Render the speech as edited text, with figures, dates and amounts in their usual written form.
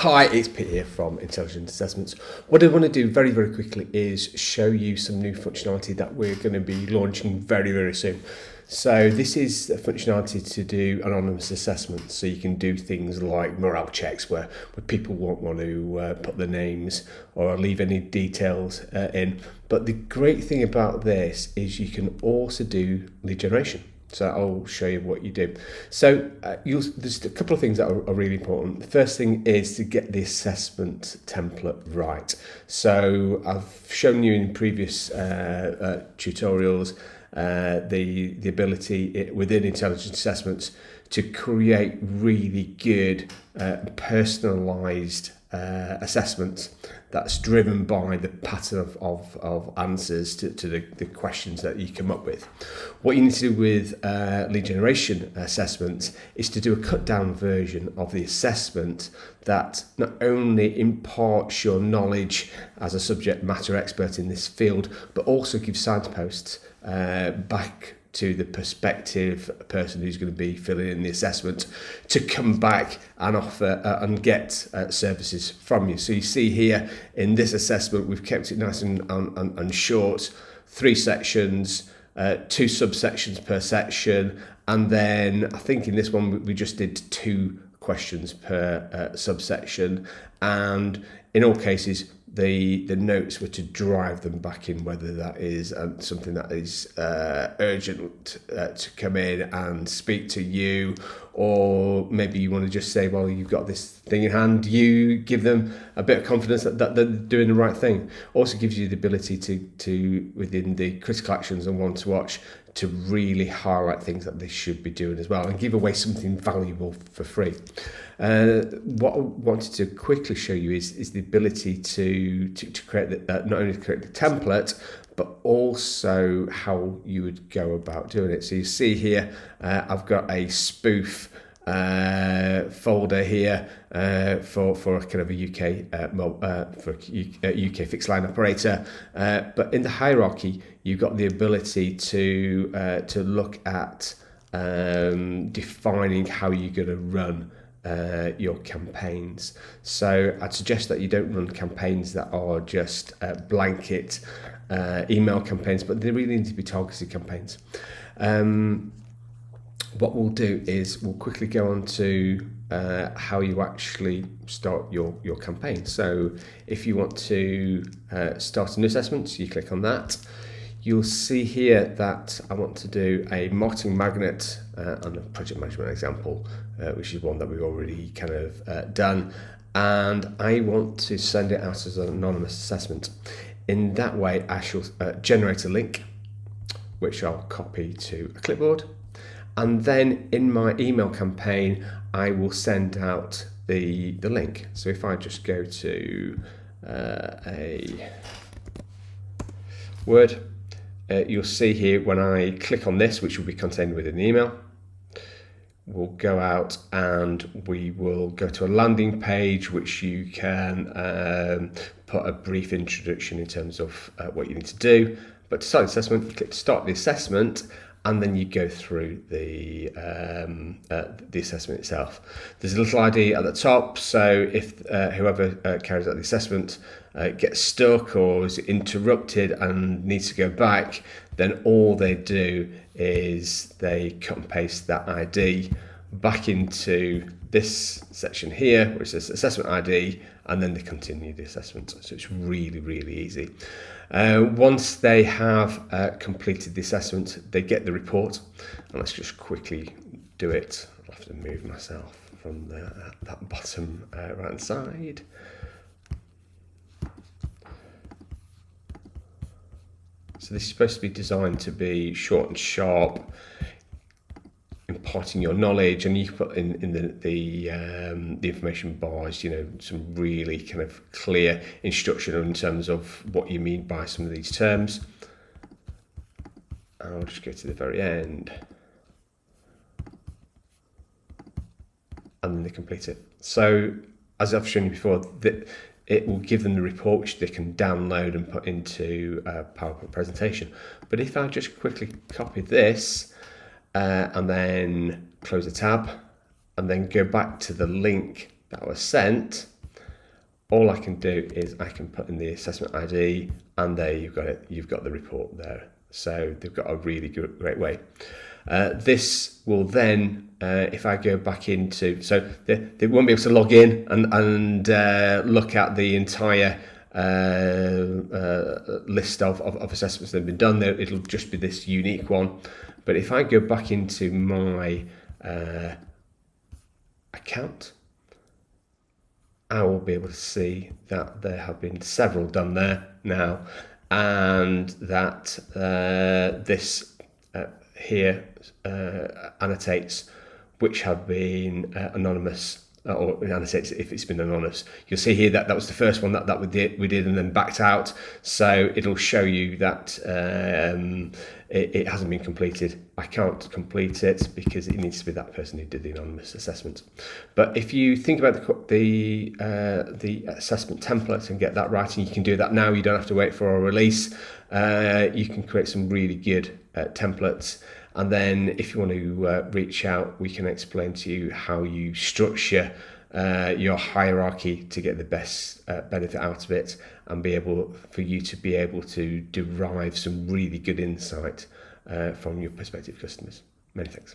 Hi, it's Pete here from Intelligent Assessments. What I want to do very, very quickly is show you some new functionality that we're going to be launching very, very soon. So this is a functionality to do anonymous assessments. So you can do things like morale checks where people won't want to put their names or leave any details in. But the great thing about this is you can also do lead generation. So I'll show you what you do. So there's a couple of things that are really important. The first thing is to get the assessment template right. So I've shown you in previous tutorials the ability within intelligent assessments to create really good personalized assessments that's driven by the pattern of answers to the questions that you come up with. What you need to do with lead generation assessments is to do a cut down version of the assessment that not only imparts your knowledge as a subject matter expert in this field, but also gives signposts back to the prospective person who's going to be filling in the assessment to come back and offer and get services from you. So you see here in this assessment, we've kept it nice and short, 3 sections, 2 subsections per section, and then I think in this one we just did 2 questions per subsection, and in all cases the notes were to drive them back in, whether that is something that is urgent to come in and speak to you, or maybe you want to just say, well, you've got this thing in hand. You give them a bit of confidence that they're doing the right thing. Also gives you the ability to within the critical actions and one to watch, to really highlight things that they should be doing as well and give away something valuable for free. What I wanted to quickly show you is the ability to create not only to create the template, but also how you would go about doing it. So you see here, I've got a spoof folder here for a kind of a UK fixed line operator, but in the hierarchy you've got the ability to look at defining how you're going to run your campaigns. So I'd suggest that you don't run campaigns that are just blanket email campaigns, but they really need to be targeted campaigns. What we'll do is we'll quickly go on to how you actually start your campaign. So if you want to start a new assessment, you click on that. You'll see here that I want to do a marketing magnet and a project management example, which is one that we've already kind of done. And I want to send it out as an anonymous assessment. In that way, I shall generate a link, which I'll copy to a clipboard. And then in my email campaign, I will send out the link. So if I just go to a Word, you'll see here when I click on this, which will be contained within the email, we'll go out and we will go to a landing page, which you can put a brief introduction in terms of what you need to do. But to start the assessment, you click to start the assessment, and then you go through the assessment itself. There's a little ID at the top, so if whoever carries out the assessment gets stuck or is interrupted and needs to go back, then all they do is they cut and paste that ID back into this section here, which says assessment ID, and then they continue the assessment. So it's really, really easy. Once they have completed the assessment, they get the report. And let's just quickly do it. I'll have to move myself from that bottom right-hand side. So this is supposed to be designed to be short and sharp, imparting your knowledge, and you can put in the information bars, some really kind of clear instruction in terms of what you mean by some of these terms. I'll just go to the very end, and then they complete it. So as I've shown you before, it will give them the report which they can download and put into a PowerPoint presentation. But if I just quickly copy this and then close the tab and then go back to the link that was sent, all I can do is I can put in the assessment ID, and there you've got it. You've got the report there. So they've got a really great way. This will then, if I go back into, so they won't be able to log in and look at the entire list of assessments that have been done. There, it'll just be this unique one. But if I go back into my account, I will be able to see that there have been several done there now, and that this here annotates which have been anonymous, or annotates if it's been anonymous. You'll see here that was the first one that we did and then backed out. So it'll show you that it hasn't been completed. I can't complete it because it needs to be that person who did the anonymous assessment. But if you think about the assessment template and get that right, and you can do that now, you don't have to wait for a release. You can create some really good templates. And then if you want to reach out, we can explain to you how you structure your hierarchy to get the best benefit out of it, and for you to be able to derive some really good insight from your prospective customers. Many thanks.